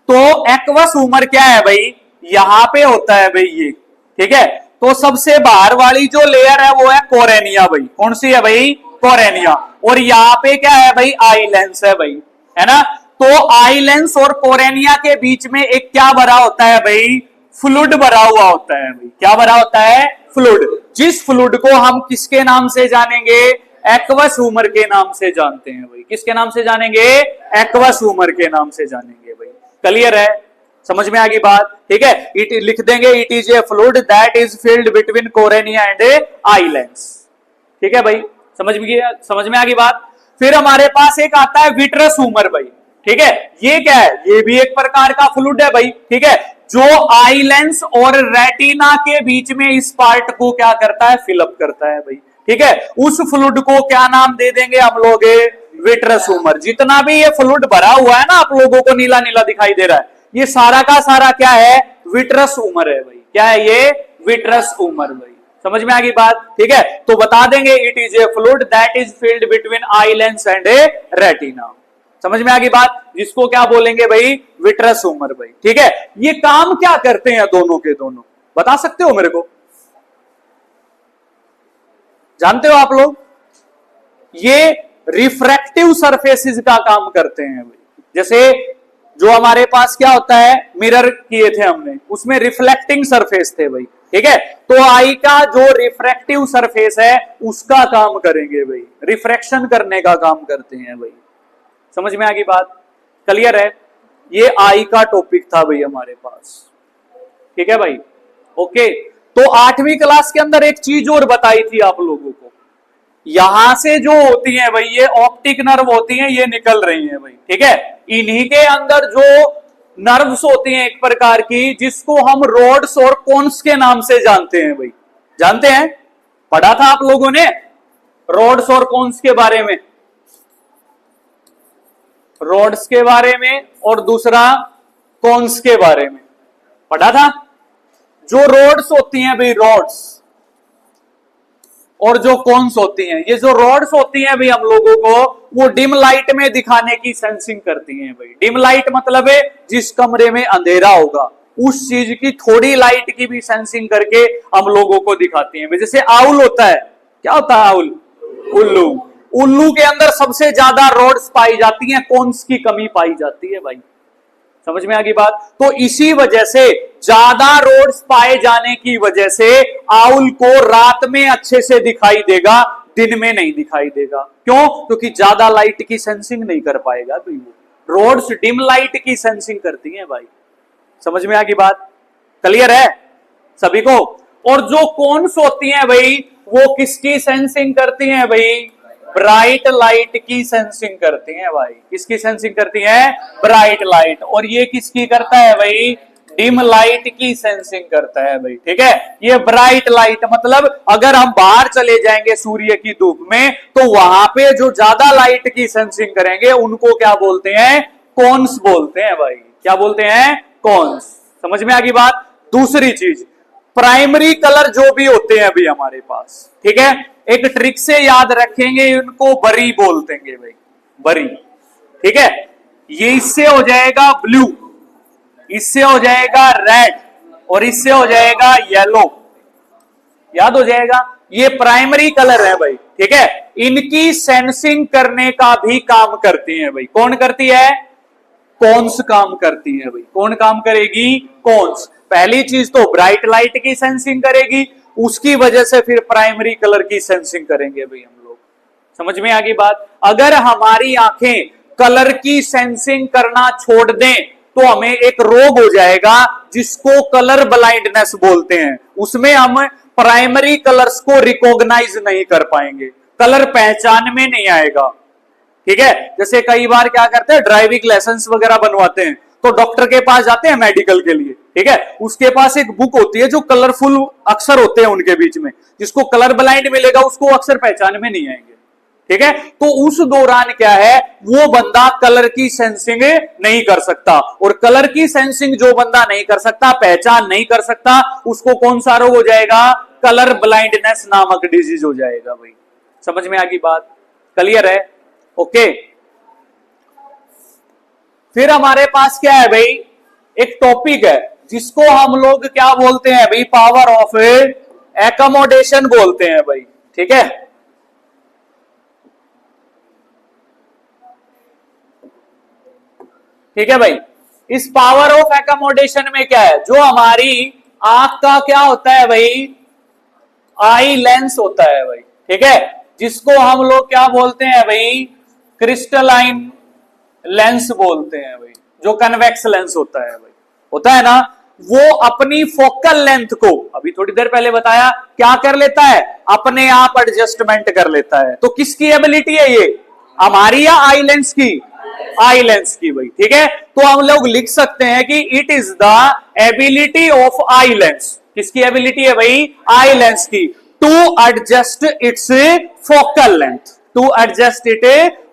तो एक्वस ह्यूमर क्या है भाई, यहां पे होता है भाई ये, ठीक है। तो सबसे बाहर वाली जो लेयर है वो है कोरेनिया भाई, कौन सी है भाई, कोरेनिया, और यहाँ पे क्या है भाई, आई लेंस है भाई, है ना। तो आई लेंस और कोरेनिया के बीच में एक क्या भरा होता है भाई, फ्लूइड भरा हुआ होता है भाई, क्या भरा होता है, फ्लूइड। जिस फ्लूइड को हम किसके नाम से जानेंगे, एक्वस ह्यूमर के नाम से जानते हैं भाई, किसके नाम से जानेंगे, एक्वस ह्यूमर के नाम से जानेंगे भाई, क्लियर है, समझ में आ गई बात, ठीक है। इट लिख देंगे, it is a fluid that is filled between cornea and eye lens, ठीक है भाई, समझ में आ गई बात। फिर हमारे पास एक आता है विट्रस ह्यूमर भाई, ठीक है। ये क्या है, ये भी एक प्रकार का फ्लूइड है भाई, ठीक है, जो आई लेंस और रेटिना के बीच में इस पार्ट को क्या करता है, फिलअप करता है भाई, ठीक है। उस फ्लूइड को क्या नाम दे देंगे हम लोग, विट्रस ह्यूमर। जितना भी ये फ्लूइड भरा हुआ है ना, आप लोगों को नीला नीला दिखाई दे रहा है, ये सारा का सारा क्या है, विट्रस ह्यूमर है भाई, क्या है ये, विट्रस ह्यूमर भाई, समझ में आ गई बात, ठीक है। तो बता देंगे, it is a fluid that is filled between eye lens and A retina, समझ में आ गई बात, जिसको क्या बोलेंगे भाई, विट्रस ह्यूमर भाई, ठीक है। ये काम क्या करते हैं दोनों के दोनों, बता सकते हो मेरे को, जानते हो आप लोग, ये रिफ्रैक्टिव सरफेसेस का काम करते हैं भाई। जैसे जो हमारे पास क्या होता है, मिरर किए थे हमने, उसमें रिफ्लेक्टिंग सरफेस थे भाई, ठीक है। तो आई का जो रिफ्रैक्टिव सरफेस है उसका काम करेंगे भाई, रिफ्रैक्शन करने का काम करते हैं भाई, समझ में आ गई बात, क्लियर है। ये आई का टॉपिक था भाई हमारे पास, ठीक है भाई, ओके। तो 8वीं क्लास के अंदर एक चीज और बताई थी आप लोगों को, यहां से जो होती है भाई, ये ऑप्टिक नर्व होती हैं, ये निकल रही हैं भाई, ठीक है। इन्हीं के अंदर जो नर्व्स होती हैं एक प्रकार की, जिसको हम रोड्स और कोन्स के नाम से जानते हैं भाई, जानते हैं, पढ़ा था आप लोगों ने रोड्स और कोन्स के बारे में, रॉड्स के बारे में और दूसरा कॉन्स के बारे में पढ़ा था। जो रॉड्स होती हैं भाई, रॉड्स, और जो कॉन्स होती हैं, ये जो रॉड्स होती हैं भाई हम लोगों को वो डिम लाइट में दिखाने की सेंसिंग करती हैं भाई। डिम लाइट मतलब है जिस कमरे में अंधेरा होगा उस चीज की थोड़ी लाइट की भी सेंसिंग करके हम लोगों को दिखाती हैं। जैसे आउल होता है, क्या होता है आउल? उल्लू। उल्लू के अंदर सबसे ज्यादा रॉड्स पाई जाती हैं, कॉन्स की कमी पाई जाती है भाई। समझ में आ गई बात? तो इसी वजह से ज्यादा रोड्स पाए जाने की वजह से आउल को रात में अच्छे से दिखाई देगा, दिन में नहीं दिखाई देगा। क्यों? क्योंकि ज्यादा लाइट की सेंसिंग नहीं कर पाएगा भाई। वो रोड्स डिम लाइट की सेंसिंग करती हैं भाई। समझ में आ गई बात? क्लियर है सभी को? और जो कॉन्स होती हैं भाई वो किसकी सेंसिंग करती हैं भाई? ब्राइट लाइट की सेंसिंग करती हैं भाई। किसकी सेंसिंग करती हैं? Bright light. और ये किसकी करता है भाई? डिम लाइट की सेंसिंग करता है भाई। ठीक है, ये ब्राइट लाइट मतलब अगर हम बाहर चले जाएंगे सूर्य की धूप में तो वहां पे जो ज्यादा लाइट की सेंसिंग करेंगे उनको क्या बोलते हैं? कॉन्स बोलते हैं भाई। क्या बोलते हैं? कॉन्स। समझ में आ गई बात? दूसरी चीज, प्राइमरी कलर जो भी होते हैं अभी हमारे पास, ठीक है, एक ट्रिक से याद रखेंगे, इनको बरी बोलते हैं भाई, बरी। ठीक है, ये इससे हो जाएगा ब्लू, इससे हो जाएगा रेड और इससे हो जाएगा येलो। याद हो जाएगा? ये प्राइमरी कलर है भाई। ठीक है, इनकी सेंसिंग करने का भी काम करती है भाई। कौन करती है? कॉन्स काम करती है भाई। कौन काम करेगी? कॉन्स। पहली चीज तो ब्राइट लाइट की सेंसिंग करेगी, उसकी वजह से फिर प्राइमरी कलर की सेंसिंग करेंगे भाई हम लोग। समझ में आ गई बात? अगर हमारी आंखें कलर की सेंसिंग करना छोड़ दें तो हमें एक रोग हो जाएगा जिसको कलर ब्लाइंडनेस बोलते हैं। उसमें हम प्राइमरी कलर्स को रिकॉग्नाइज नहीं कर पाएंगे, कलर पहचान में नहीं आएगा। ठीक है, जैसे कई बार क्या करते हैं, ड्राइविंग लाइसेंस वगैरह बनवाते हैं तो डॉक्टर के पास जाते हैं मेडिकल के लिए। ठीक है, उसके पास एक बुक होती है जो कलरफुल अक्षर होते हैं उनके बीच में, जिसको कलर ब्लाइंड मिलेगा उसको अक्षर पहचान में नहीं आएंगे। ठीक है, तो उस दौरान क्या है, वो बंदा कलर की सेंसिंग नहीं कर सकता, और कलर की सेंसिंग जो बंदा नहीं कर सकता, पहचान नहीं कर सकता, उसको कौन सा रोग हो जाएगा? कलर ब्लाइंडनेस नामक डिजीज हो जाएगा भाई। समझ में आ गई बात? क्लियर है? ओके। फिर हमारे पास क्या है भाई, एक टॉपिक है जिसको हम लोग क्या बोलते हैं भाई? पावर ऑफ एकोमोडेशन बोलते हैं भाई। ठीक है, ठीक है भाई। इस पावर ऑफ एकोमोडेशन में क्या है, जो हमारी आंख का क्या होता है भाई? आई लेंस होता है भाई। ठीक है, जिसको हम लोग क्या बोलते हैं भाई? क्रिस्टलाइन लेंस बोलते हैं भाई। जो कन्वेक्स लेंस होता है भाई, होता है ना, वो अपनी फोकल लेंथ को, अभी थोड़ी देर पहले बताया, क्या कर लेता है? अपने आप एडजस्टमेंट कर लेता है। तो किसकी एबिलिटी है ये? हमारी या आई लेंस की? आई लेंस की भाई। ठीक है, तो हम लोग लिख सकते हैं कि it is the ability of eye lens. किसकी एबिलिटी है भाई? आई लेंस की, to adjust its focal length, to adjust it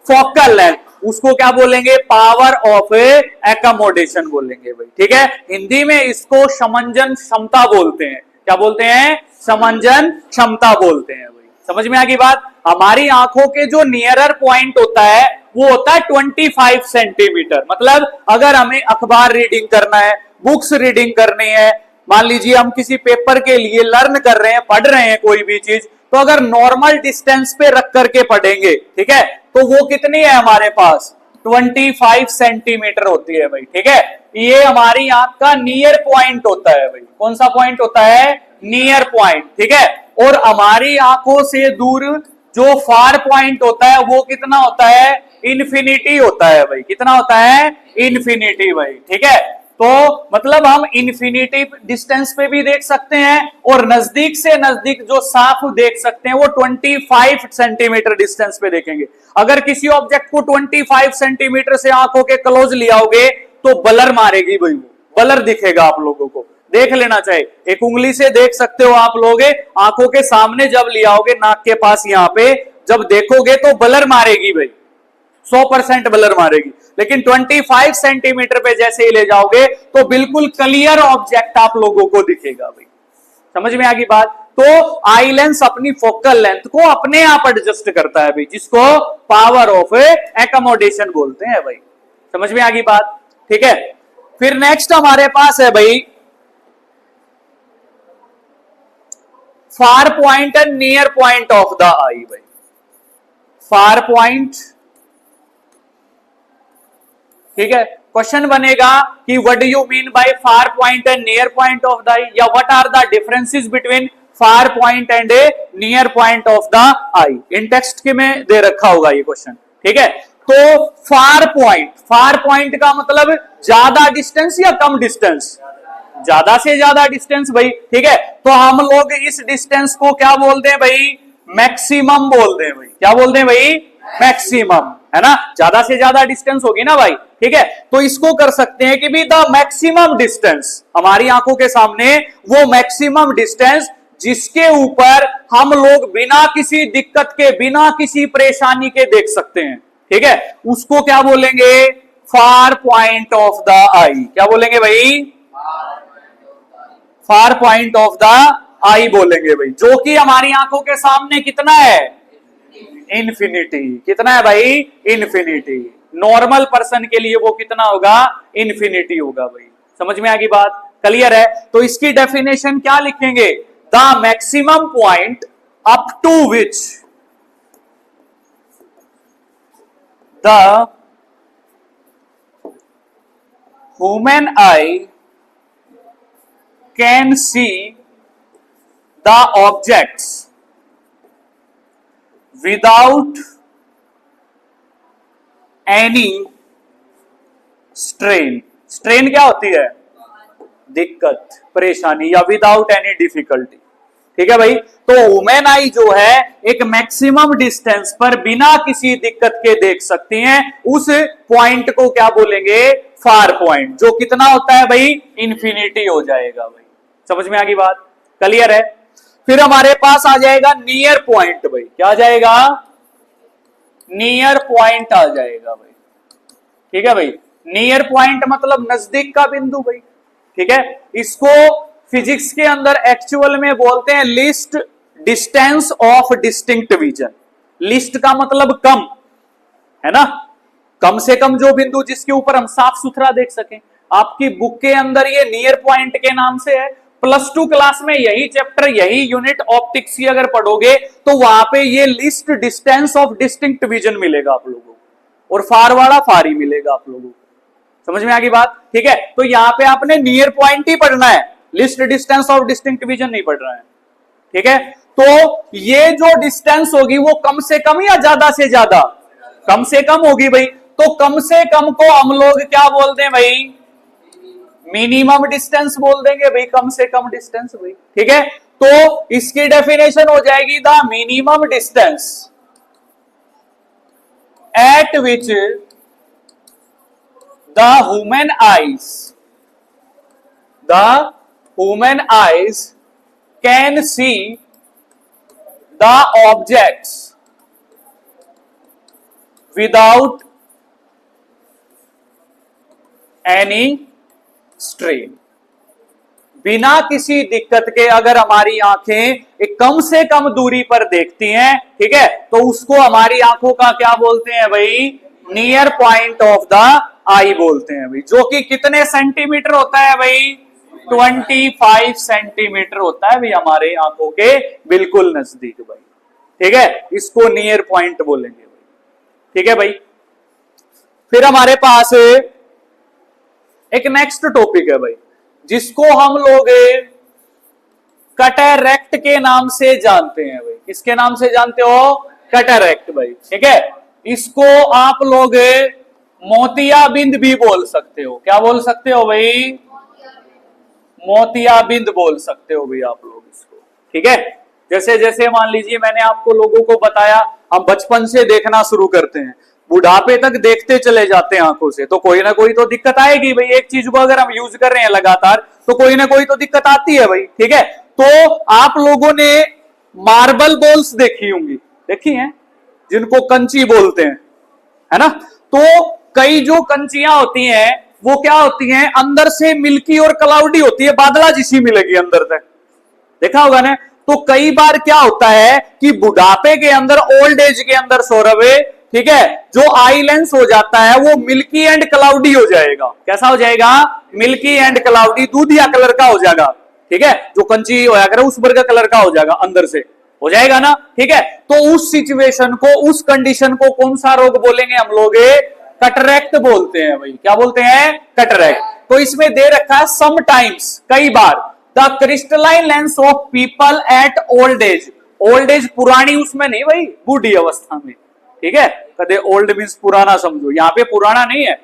focal length. उसको क्या बोलेंगे? पावर ऑफ एकोमोडेशन बोलेंगे भाई। ठीक है, हिंदी में इसको समंजन क्षमता बोलते हैं। क्या बोलते हैं? समंजन क्षमता बोलते हैं भाई। समझ में आ गई बात? हमारी आंखों के जो नियरर पॉइंट होता है वो होता है 25 सेंटीमीटर। मतलब अगर हमें अखबार रीडिंग करना है, बुक्स रीडिंग करनी है, मान लीजिए हम किसी पेपर के लिए लर्न कर रहे हैं, पढ़ रहे हैं कोई भी चीज, तो अगर नॉर्मल डिस्टेंस पे रख करके पढ़ेंगे, ठीक है, तो वो कितनी है हमारे पास? 25 सेंटीमीटर होती है भाई। ठीक है, ये हमारी आंख का नियर पॉइंट होता है भाई। कौन सा पॉइंट होता है? Near point. ठीक है, और हमारी आंखों से दूर जो फार पॉइंट होता है वो कितना होता है? इन्फिनिटी होता है भाई। कितना होता है? इन्फिनिटी भाई। ठीक है, तो मतलब हम इन्फिनिटी डिस्टेंस पे भी देख सकते हैं और नजदीक से नजदीक जो साफ देख सकते हैं वो 25 सेंटीमीटर डिस्टेंस पे देखेंगे। अगर किसी ऑब्जेक्ट को 25 सेंटीमीटर से आंखों के क्लोज लिया होगे तो ब्लर मारेगी भाई, वो ब्लर दिखेगा आप लोगों को, देख लेना चाहिए। एक उंगली से देख सकते हो आप लोग, आंखों के सामने जब लिया होगे, नाक के पास, यहां पे जब देखोगे तो ब्लर मारेगी भाई। 100% ब्लर मारेगी। लेकिन 25 सेंटीमीटर पे जैसे ही ले जाओगे तो बिल्कुल क्लियर ऑब्जेक्ट आप लोगों को दिखेगा भाई। समझ में आ गई बात। तो आई लेंस अपनी फोकल लेंथ को अपने आप एडजस्ट करता है भाई, जिसको पावर ऑफ एकोमोडेशन बोलते हैं भाई। समझ में आ गई बात, ठीक है। फिर नेक्स्ट हमारे पास है भाई far point and near point of the eye भाई। फार पॉइंट, ठीक है। क्वेश्चन बनेगा कि what do you mean by far point and near point of the eye, या what are the differences between far point and a near point of the eye. इन text के में दे रखा होगा ये क्वेश्चन, ठीक है। तो फार पॉइंट का मतलब ज्यादा डिस्टेंस या कम डिस्टेंस, ज्यादा से ज्यादा डिस्टेंस भाई, ठीक है। तो हम लोग इस डिस्टेंस को क्या बोलते हैं भाई, मैक्सिमम बोलते हैं भाई। क्या बोलते हैं भाई, मैक्सिमम, है ना। ज्यादा से ज्यादा डिस्टेंस होगी ना भाई, ठीक है। तो इसको कर सकते हैं कि भी द मैक्सिमम डिस्टेंस, हमारी आंखों के सामने वो मैक्सिमम डिस्टेंस जिसके ऊपर हम लोग बिना किसी दिक्कत के, बिना किसी परेशानी के देख सकते हैं, ठीक है, उसको क्या बोलेंगे, फार पॉइंट ऑफ द आई। क्या बोलेंगे भाई, फार पॉइंट ऑफ द आई बोलेंगे भाई, जो कि हमारी आंखों के सामने कितना है, इन्फिनिटी। कितना है भाई, इन्फिनिटी। नॉर्मल पर्सन के लिए वो कितना होगा, इन्फिनिटी होगा भाई। समझ में आ गई बात, क्लियर है। तो इसकी डेफिनेशन क्या लिखेंगे, the maximum point up to which the human eye can see the objects without any strain. Strain क्या होती है, दिक्कत, परेशानी, या विदाउट एनी डिफिकल्टी, ठीक है भाई। तो ह्यूमन आई जो है एक मैक्सिमम डिस्टेंस पर बिना किसी दिक्कत के देख सकती हैं, उस पॉइंट को क्या बोलेंगे, फार पॉइंट, जो कितना होता है भाई, इन्फिनिटी हो जाएगा भाई। समझ में आ गई बात, क्लियर है। फिर हमारे पास आ जाएगा नियर पॉइंट भाई। क्या आ जाएगा, नियर पॉइंट आ जाएगा भाई, ठीक है भाई। नियर पॉइंट मतलब नजदीक का बिंदु भाई, ठीक है। इसको फिजिक्स के अंदर एक्चुअल में बोलते हैं list distance of distinct vision. List का मतलब कम, है ना, कम से कम जो बिंदु जिसके ऊपर हम साफ सुथरा देख सकें। आपकी बुक के अंदर ये नियर पॉइंट के नाम से है। +2 क्लास में यही चैप्टर, यही यूनिट ऑप्टिक्स की अगर पढ़ोगे तो वहां पे ये list distance of distinct vision मिलेगा आप लोगों को, और फार वाला फार ही मिलेगा आप लोगों को। समझ में आ गई बात, ठीक है। तो यहां पे आपने नियर पॉइंट ही पढ़ना है, list distance of distinct vision नहीं पढ़ रहा है, ठीक है। तो ये जो डिस्टेंस होगी वो कम से कम या ज्यादा से ज्यादा, कम से कम होगी भाई। तो कम से कम को हम लोग क्या बोलते हैं भाई, मिनिमम डिस्टेंस बोल देंगे भाई, कम से कम डिस्टेंस भाई, ठीक है। तो इसकी डेफिनेशन हो जाएगी the minimum distance eight which the human eyes can see the objects without any strain. बिना किसी दिक्कत के अगर हमारी आंखें एक कम से कम दूरी पर देखती हैं, ठीक है, तो उसको हमारी आंखों का क्या बोलते हैं भाई, नियर पॉइंट ऑफ द आई बोलते हैं भाई। जो कि कितने सेंटीमीटर होता है भाई, 25 सेंटीमीटर होता है भाई हमारे आंखों के बिल्कुल नजदीक भाई, ठीक है। इसको नियर पॉइंट बोलेंगे भाई, ठीक है भाई। फिर हमारे पास एक नेक्स्ट टॉपिक है भाई, जिसको हम लोग कैटरैक्ट के नाम से जानते हैं भाई। किसके नाम से जानते हो, कैटरैक्ट भाई, ठीक है। इसको आप लोग मोतियाबिंद भी बोल सकते हो। क्या बोल सकते हो भाई, मोतियाबिंद बोल सकते हो भाई आप लोग इसको, ठीक है। जैसे जैसे मान लीजिए मैंने आपको लोगों को बताया, हम बचपन से देखना शुरू करते हैं, बुढ़ापे तक देखते चले जाते हैं आंखों से, तो कोई ना कोई तो दिक्कत आएगी भाई। एक चीज को अगर हम यूज कर रहे हैं लगातार तो कोई ना कोई तो दिक्कत आती है भाई, ठीक है। तो आप लोगों ने मार्बल बॉल्स देखी होंगी, देखी हैं, जिनको कंची बोलते हैं, है ना। तो कई जो कंचियां होती हैं वो क्या होती हैं, अंदर से मिल्की और क्लाउडी होती है, बादला जिसी मिलेगी अंदर तक, देखा होगा ना। तो कई बार क्या होता है कि बुढ़ापे के अंदर, ओल्ड एज के अंदर सौरभ, ठीक है, जो आई लेंस हो जाता है वो मिल्की एंड क्लाउडी हो जाएगा। कैसा हो जाएगा? मिल्की एंड क्लाउडी, दूधिया कलर का हो जाएगा, ठीक है, जो कंची होया करे उस वर्ग कलर का हो जाएगा, अंदर से हो जाएगा ना, ठीक है। तो उस सिचुएशन को, उस कंडीशन को कौन सा रोग बोलेंगे हम लोग? कटरैक्ट बोलते हैं भाई। क्या बोलते हैं? कटरैक्ट। तो इसमें दे रखा है समटाइम्स, कई बार, the crystalline lens of people at old age. Old age पुरानी उसमें नहीं भाई, बूढ़ी अवस्था में, ठीक है। कदे ओल्ड मींस पुराना समझो, यहां पे पुराना नहीं है,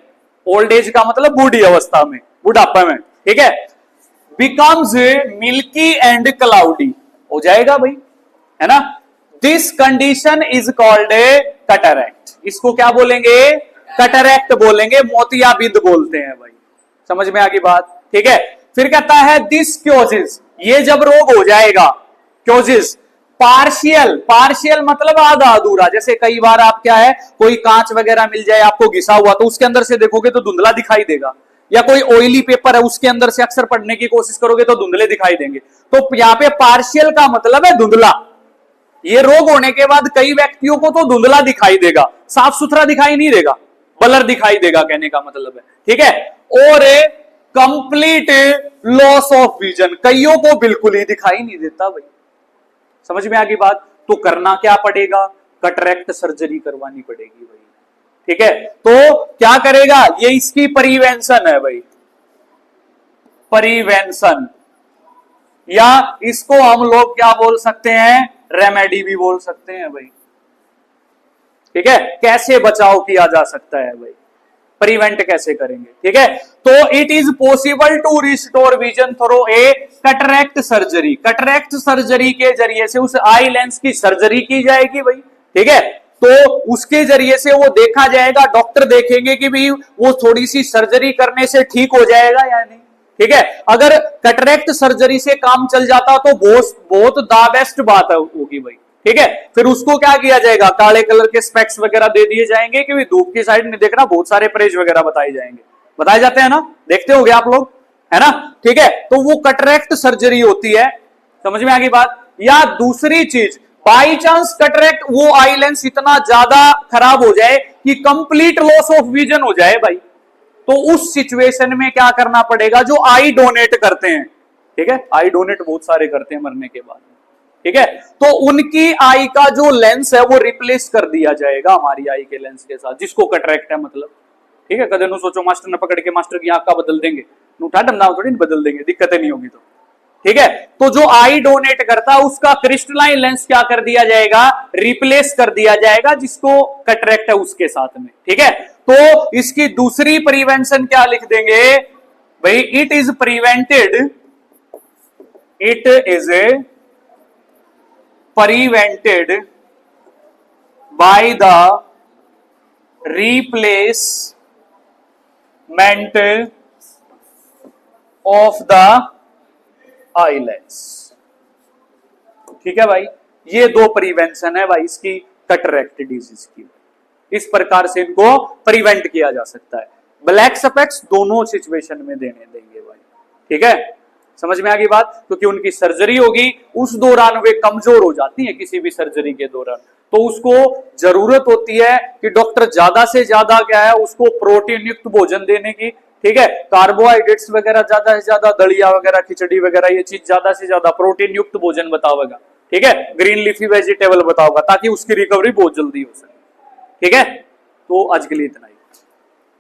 ओल्ड एज का मतलब बूढ़ी अवस्था में, बुढ़ापा में, ठीक है। बिकम्स मिल्की एंड क्लाउडी हो जाएगा भाई, है ना। This condition is called a कटरैक्ट। इसको क्या बोलेंगे? कटरैक्ट बोलेंगे, मोतियाबिंद बोलते हैं भाई। समझ में आ गई बात, ठीक है। फिर कहता है दिस क्योजिस, ये जब रोग हो जाएगा, क्योजिस पार्शियल, पार्शियल मतलब आधा अधूरा। जैसे कई बार आप क्या है, कोई कांच वगैरह मिल जाए आपको घिसा हुआ, तो उसके अंदर से देखोगे तो धुंधला दिखाई देगा, या कोई ऑयली पेपर है उसके अंदर से अक्सर पढ़ने की कोशिश करोगे तो धुंधले दिखाई देंगे। तो यहाँ पे पार्शियल का मतलब है धुंधला। ये रोग होने के बाद कई व्यक्तियों को तो धुंधला दिखाई देगा, साफ सुथरा दिखाई नहीं देगा, ब्लर दिखाई देगा, कहने का मतलब है, ठीक है। और कंप्लीट लॉस ऑफ विजन, कईयों को बिल्कुल ही दिखाई नहीं देता भाई। समझ में आ गई बात। तो करना क्या पड़ेगा? कटरैक्ट सर्जरी करवानी पड़ेगी भाई, ठीक है। तो क्या करेगा? ये इसकी प्रिवेंशन है भाई, प्रिवेंशन, या इसको हम लोग क्या बोल सकते हैं? रेमेडी भी बोल सकते हैं भाई, ठीक है। कैसे बचाव किया जा सकता है भाई, प्रिवेंट कैसे करेंगे, ठीक है। तो it is possible to restore vision through a cataract surgery. Cataract surgery के जरिए से उस आई लेंस की सर्जरी की जाएगी भाई, ठीक है। तो उसके जरिए से वो देखा जाएगा, डॉक्टर देखेंगे कि भाई वो थोड़ी सी सर्जरी करने से ठीक हो जाएगा या नहीं, ठीक है। अगर कटरैक्ट सर्जरी से काम चल जाता तो बहुत द बेस्ट बात होगी भाई, ठीक है। फिर उसको क्या किया जाएगा? काले कलर के स्पेक्स वगैरह दे दिए जाएंगे कि धूप की साइड नहीं देखना, बहुत सारे परहेज वगैरह बताए जाएंगे, बताए जाते हैं ना, देखते होंगे आप लोग, है ना, ठीक है। तो वो कटरैक्ट सर्जरी होती है, समझ में आ गई बात। या दूसरी चीज, बाई चांस कटरैक्ट, वो आई लेंस इतना ज्यादा खराब हो जाए कि कंप्लीट लॉस ऑफ विजन हो जाए भाई, तो उस सिचुएशन में क्या करना पड़ेगा? जो आई डोनेट करते हैं, ठीक है, आई डोनेट बहुत सारे करते हैं मरने के बाद, ठीक है, तो उनकी आई का जो लेंस है वो रिप्लेस कर दिया जाएगा हमारी आई के लेंस के साथ, जिसको कटरैक्ट है मतलब, ठीक है। कदे नु सोचो मास्टर ने पकड़ के मास्टर की आंख का बदल देंगे, उठा डमदाव थोड़ी बदल देंगे, दिक्कतें नहीं होगी तो, ठीक है। तो जो आई डोनेट करता है उसका क्रिस्टलाइन लेंस क्या कर दिया जाएगा? रिप्लेस कर दिया जाएगा, जिसको कटरैक्ट है उसके साथ में, ठीक है। तो इसकी दूसरी प्रिवेंशन क्या लिख देंगे भाई? It is prevented, it is prevented by the replacement of the I lens, ठीक है भाई। ये दो प्रिवेंशन है भाई इसकी कटरैक्ट डिजीज की, इस प्रकार से इनको प्रिवेंट किया जा सकता है। ब्लैक स्पेक्स दोनों सिचुएशन में देने देंगे भाई, ठीक है। समझ में आ गई बात। क्योंकि उनकी सर्जरी होगी, उस दौरान वे कमजोर हो जाती हैं, किसी भी सर्जरी के दौरान, तो उसको जरूरत होती है कि डॉक्टर ज्यादा से ज्यादा क्या है उसको प्रोटीन युक्त भोजन देने की, ठीक है। कार्बोहाइड्रेट्स वगैरह ज्यादा से ज्यादा, दलिया वगैरह, खिचड़ी वगैरह, ये चीज ज्यादा से ज्यादा प्रोटीन युक्त भोजन बताओगा, ठीक है। ग्रीन लीफी वेजिटेबल बताओगा, ताकि उसकी रिकवरी बहुत जल्दी हो सके, ठीक है। तो आज के लिए इतना ही।